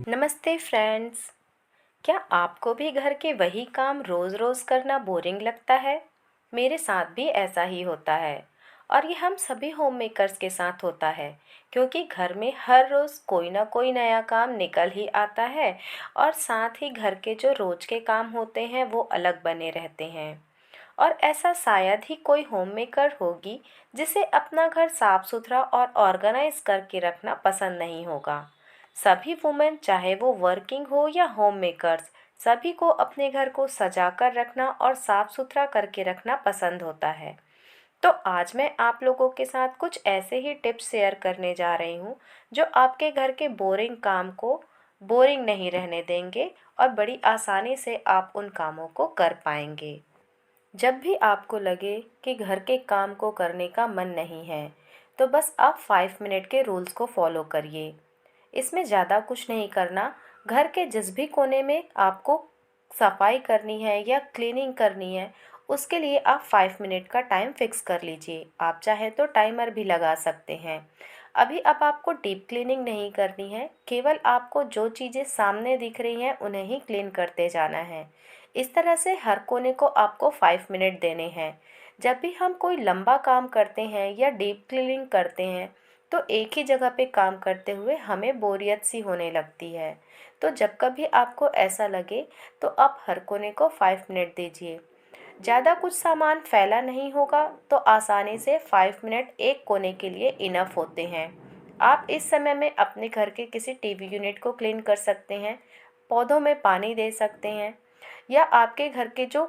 नमस्ते फ्रेंड्स। क्या आपको भी घर के वही काम रोज़ रोज़ करना बोरिंग लगता है? मेरे साथ भी ऐसा ही होता है। और ये हम सभी होम मेकर्स के साथ होता है, क्योंकि घर में हर रोज़ कोई ना कोई नया काम निकल ही आता है। और साथ ही घर के जो रोज़ के काम होते हैं वो अलग बने रहते हैं। और ऐसा शायद ही कोई होम मेकर होगी जिसे अपना घर साफ सुथरा और ऑर्गेनाइज करके रखना पसंद नहीं होगा। सभी वुमेन, चाहे वो वर्किंग हो या होम मेकर्स, सभी को अपने घर को सजा कर रखना और साफ सुथरा करके रखना पसंद होता है। तो आज मैं आप लोगों के साथ कुछ ऐसे ही टिप्स शेयर करने जा रही हूँ जो आपके घर के बोरिंग काम को बोरिंग नहीं रहने देंगे और बड़ी आसानी से आप उन कामों को कर पाएंगे। जब भी आपको लगे कि घर के काम को करने का मन नहीं है, तो बस आप 5 मिनट के रूल्स को फॉलो करिए। इसमें ज़्यादा कुछ नहीं करना। घर के जिस भी कोने में आपको सफाई करनी है या क्लीनिंग करनी है, उसके लिए आप 5 मिनट का टाइम फिक्स कर लीजिए। आप चाहे तो टाइमर भी लगा सकते हैं। अभी अब आपको डीप क्लीनिंग नहीं करनी है, केवल आपको जो चीज़ें सामने दिख रही हैं उन्हें ही क्लीन करते जाना है। इस तरह से हर कोने को आपको 5 मिनट देने हैं। जब भी हम कोई लंबा काम करते हैं या डीप क्लीनिंग करते हैं, तो एक ही जगह पे काम करते हुए हमें बोरियत सी होने लगती है। तो जब कभी आपको ऐसा लगे, तो आप हर कोने को 5 मिनट दीजिए। ज़्यादा कुछ सामान फैला नहीं होगा, तो आसानी से 5 मिनट एक कोने के लिए इनफ होते हैं। आप इस समय में अपने घर के किसी टीवी यूनिट को क्लीन कर सकते हैं, पौधों में पानी दे सकते हैं, या आपके घर के जो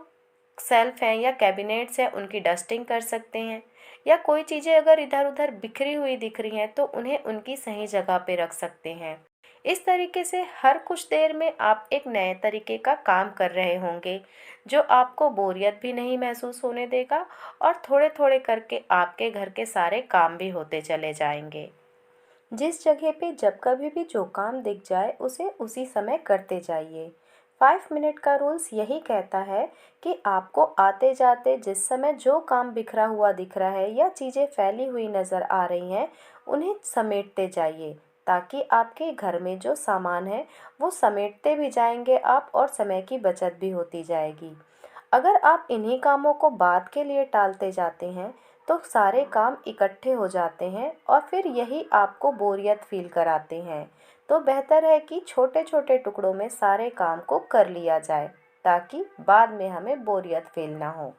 सेल्फ हैं या कैबिनेट्स हैं उनकी डस्टिंग कर सकते हैं। या कोई चीज़ें अगर इधर उधर बिखरी हुई दिख रही हैं तो उन्हें उनकी सही जगह पे रख सकते हैं। इस तरीके से हर कुछ देर में आप एक नए तरीके का काम कर रहे होंगे, जो आपको बोरियत भी नहीं महसूस होने देगा और थोड़े थोड़े करके आपके घर के सारे काम भी होते चले जाएंगे। जिस जगह पे जब कभी भी जो काम दिख जाए उसे उसी समय करते जाइए। 5 मिनट का रूल्स यही कहता है कि आपको आते जाते जिस समय जो काम बिखरा हुआ दिख रहा है या चीज़ें फैली हुई नज़र आ रही हैं, उन्हें समेटते जाइए, ताकि आपके घर में जो सामान है वो समेटते भी जाएंगे आप और समय की बचत भी होती जाएगी। अगर आप इन्हीं कामों को बाद के लिए टालते जाते हैं, तो सारे काम इकट्ठे हो जाते हैं और फिर यही आपको बोरियत फील कराते हैं। तो बेहतर है कि छोटे छोटे टुकड़ों में सारे काम को कर लिया जाए, ताकि बाद में हमें बोरियत फील ना हो।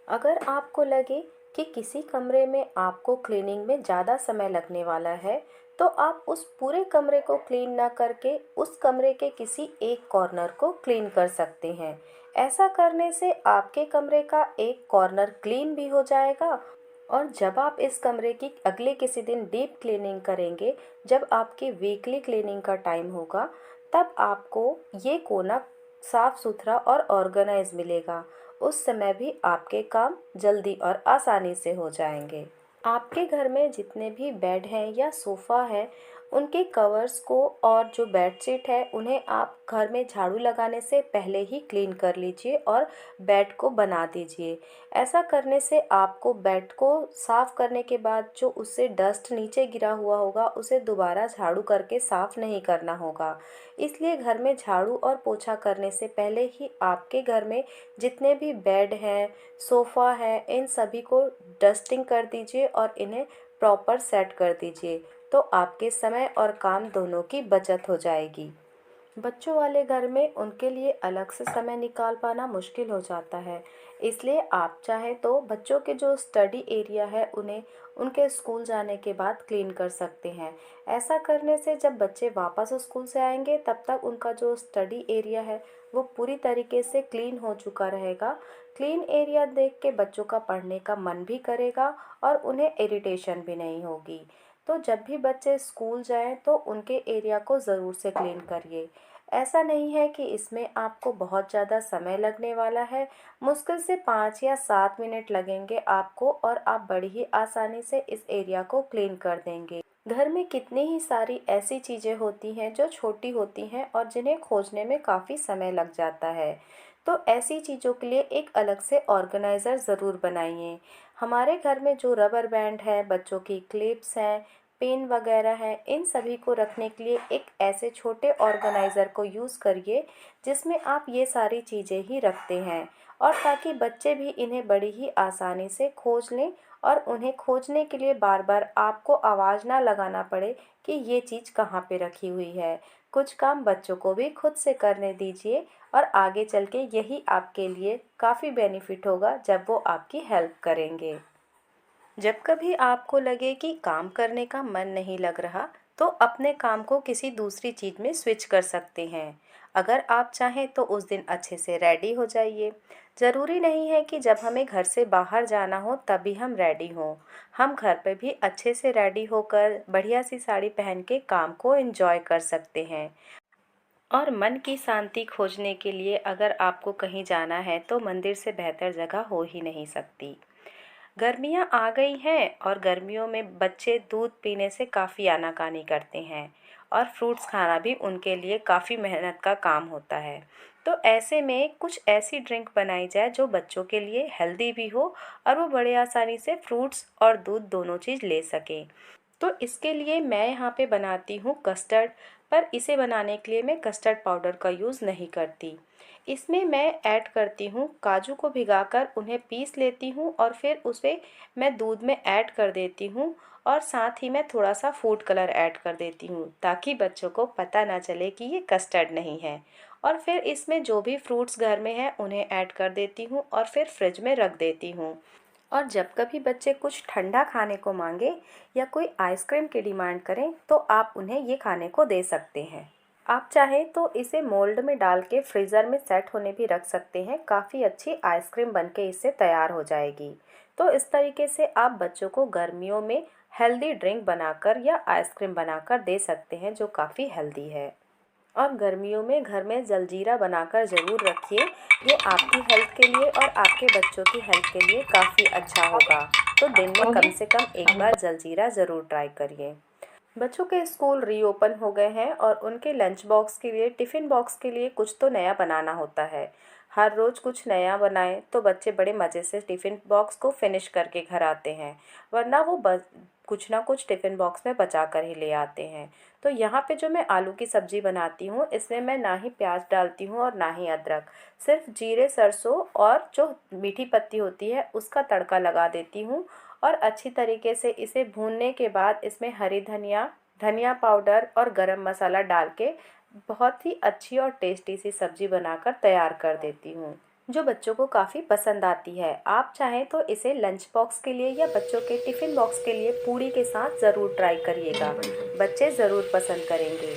अगर आपको लगे कि किसी कमरे में आपको क्लीनिंग में ज़्यादा समय लगने वाला है, तो आप उस पूरे कमरे को क्लीन ना करके उस कमरे के किसी एक कॉर्नर को क्लीन कर सकते हैं। ऐसा करने से आपके कमरे का एक कॉर्नर क्लीन भी हो जाएगा। और जब आप इस कमरे की अगले किसी दिन डीप क्लीनिंग करेंगे, जब आपकी वीकली क्लीनिंग का टाइम होगा, तब आपको ये कोना साफ सुथरा और ऑर्गेनाइज मिलेगा। उस समय भी आपके काम जल्दी और आसानी से हो जाएंगे। आपके घर में जितने भी बेड हैं या सोफ़ा है, उनके कवर्स को और जो बेडशीट है उन्हें आप घर में झाड़ू लगाने से पहले ही क्लीन कर लीजिए और बेड को बना दीजिए। ऐसा करने से आपको बेड को साफ़ करने के बाद जो उससे डस्ट नीचे गिरा हुआ होगा उसे दोबारा झाड़ू करके साफ़ नहीं करना होगा। इसलिए घर में झाड़ू और पोछा करने से पहले ही आपके घर में जितने भी बेड हैं, सोफ़ा है, इन सभी को डस्टिंग कर दीजिए और इन्हें प्रॉपर सेट कर दीजिए। तो आपके समय और काम दोनों की बचत हो जाएगी। बच्चों वाले घर में उनके लिए अलग से समय निकाल पाना मुश्किल हो जाता है। इसलिए आप चाहे तो बच्चों के जो स्टडी एरिया है उन्हें उनके स्कूल जाने के बाद क्लीन कर सकते हैं। ऐसा करने से जब बच्चे वापस स्कूल से आएंगे, तब तक उनका जो स्टडी एरिया है वो पूरी तरीके से क्लीन हो चुका रहेगा। क्लीन एरिया देख के बच्चों का पढ़ने का मन भी करेगा और उन्हें इरिटेशन भी नहीं होगी। तो जब भी बच्चे स्कूल जाएं तो उनके एरिया को ज़रूर से क्लीन करिए। ऐसा नहीं है कि इसमें आपको बहुत ज़्यादा समय लगने वाला है। मुश्किल से 5 या 7 मिनट लगेंगे आपको और आप बड़ी ही आसानी से इस एरिया को क्लीन कर देंगे। घर में कितनी ही सारी ऐसी चीज़ें होती हैं जो छोटी होती हैं और जिन्हें खोजने में काफ़ी समय लग जाता है। तो ऐसी चीज़ों के लिए एक अलग से ऑर्गेनाइज़र ज़रूर बनाइए। हमारे घर में जो रबर बैंड है, बच्चों की क्लिप्स हैं, पेन वगैरह है, इन सभी को रखने के लिए एक ऐसे छोटे ऑर्गेनाइज़र को यूज़ करिए जिसमें आप ये सारी चीज़ें ही रखते हैं, और ताकि बच्चे भी इन्हें बड़ी ही आसानी से खोज लें और उन्हें खोजने के लिए बार बार आपको आवाज़ ना लगाना पड़े कि ये चीज़ कहाँ पे रखी हुई है। कुछ काम बच्चों को भी खुद से करने दीजिए और आगे चल के यही आपके लिए काफ़ी बेनिफिट होगा जब वो आपकी हेल्प करेंगे। जब कभी आपको लगे कि काम करने का मन नहीं लग रहा, तो अपने काम को किसी दूसरी चीज़ में स्विच कर सकते हैं। अगर आप चाहें तो उस दिन अच्छे से रेडी हो जाइए। ज़रूरी नहीं है कि जब हमें घर से बाहर जाना हो तभी हम रेडी हों। हम घर पे भी अच्छे से रेडी होकर बढ़िया सी साड़ी पहन के काम को एंजॉय कर सकते हैं। और मन की शांति खोजने के लिए अगर आपको कहीं जाना है तो मंदिर से बेहतर जगह हो ही नहीं सकती। गर्मियाँ आ गई हैं और गर्मियों में बच्चे दूध पीने से काफ़ी आनाकानी करते हैं और फ्रूट्स खाना भी उनके लिए काफ़ी मेहनत का काम होता है। तो ऐसे में कुछ ऐसी ड्रिंक बनाई जाए जो बच्चों के लिए हेल्दी भी हो और वो बड़े आसानी से फ्रूट्स और दूध दोनों चीज़ ले सकें। तो इसके लिए मैं यहाँ पे बनाती हूँ कस्टर्ड, पर इसे बनाने के लिए मैं कस्टर्ड पाउडर का यूज़ नहीं करती। इसमें मैं ऐड करती हूँ काजू को भिगाकर उन्हें पीस लेती हूँ और फिर उसे मैं दूध में ऐड कर देती हूँ और साथ ही मैं थोड़ा सा फूड कलर ऐड कर देती हूँ ताकि बच्चों को पता ना चले कि ये कस्टर्ड नहीं है। और फिर इसमें जो भी फ्रूट्स घर में हैं उन्हें ऐड कर देती हूँ और फिर फ्रिज में रख देती हूँ। और जब कभी बच्चे कुछ ठंडा खाने को मांगे या कोई आइसक्रीम की डिमांड करें तो आप उन्हें ये खाने को दे सकते हैं। आप चाहें तो इसे मोल्ड में डाल के फ्रीज़र में सेट होने भी रख सकते हैं। काफ़ी अच्छी आइसक्रीम बनके इससे तैयार हो जाएगी। तो इस तरीके से आप बच्चों को गर्मियों में हेल्दी ड्रिंक बनाकर या आइसक्रीम बनाकर दे सकते हैं जो काफ़ी हेल्दी है। और गर्मियों में घर में जलजीरा बनाकर ज़रूर रखिए। ये आपकी हेल्थ के लिए और आपके बच्चों की हेल्थ के लिए काफ़ी अच्छा होगा। तो दिन में कम से कम एक बार जलजीरा ज़रूर ट्राई करिए। बच्चों के स्कूल रीओपन हो गए हैं और उनके लंच बॉक्स के लिए, टिफ़िन बॉक्स के लिए कुछ तो नया बनाना होता है। हर रोज़ कुछ नया बनाएं तो बच्चे बड़े मज़े से टिफ़िन बॉक्स को फिनिश करके घर आते हैं, वरना वो कुछ ना कुछ टिफ़िन बॉक्स में बचा कर ही ले आते हैं। तो यहाँ पे जो मैं आलू की सब्ज़ी बनाती हूँ इसमें मैं ना ही प्याज डालती हूँ और ना ही अदरक, सिर्फ जीरे, सरसों और जो मीठी पत्ती होती है उसका तड़का लगा देती हूँ और अच्छी तरीके से इसे भूनने के बाद इसमें हरी धनिया, धनिया पाउडर और गरम मसाला डाल के बहुत ही अच्छी और टेस्टी सी सब्ज़ी बनाकर तैयार कर देती हूँ, जो बच्चों को काफ़ी पसंद आती है। आप चाहें तो इसे लंच बॉक्स के लिए या बच्चों के टिफ़िन बॉक्स के लिए पूड़ी के साथ ज़रूर ट्राई करिएगा, बच्चे ज़रूर पसंद करेंगे।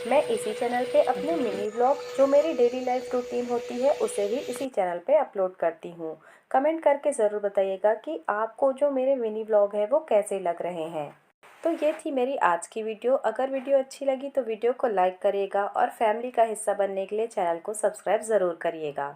मैं इसी चैनल पे अपने मिनी ब्लॉग जो मेरी डेली लाइफ रूटीन होती है उसे भी इसी चैनल पे अपलोड करती हूँ। कमेंट करके ज़रूर बताइएगा कि आपको जो मेरे मिनी ब्लॉग है वो कैसे लग रहे हैं। तो ये थी मेरी आज की वीडियो। अगर वीडियो अच्छी लगी तो वीडियो को लाइक करिएगा और फैमिली का हिस्सा बनने के लिए चैनल को सब्सक्राइब ज़रूर करिएगा।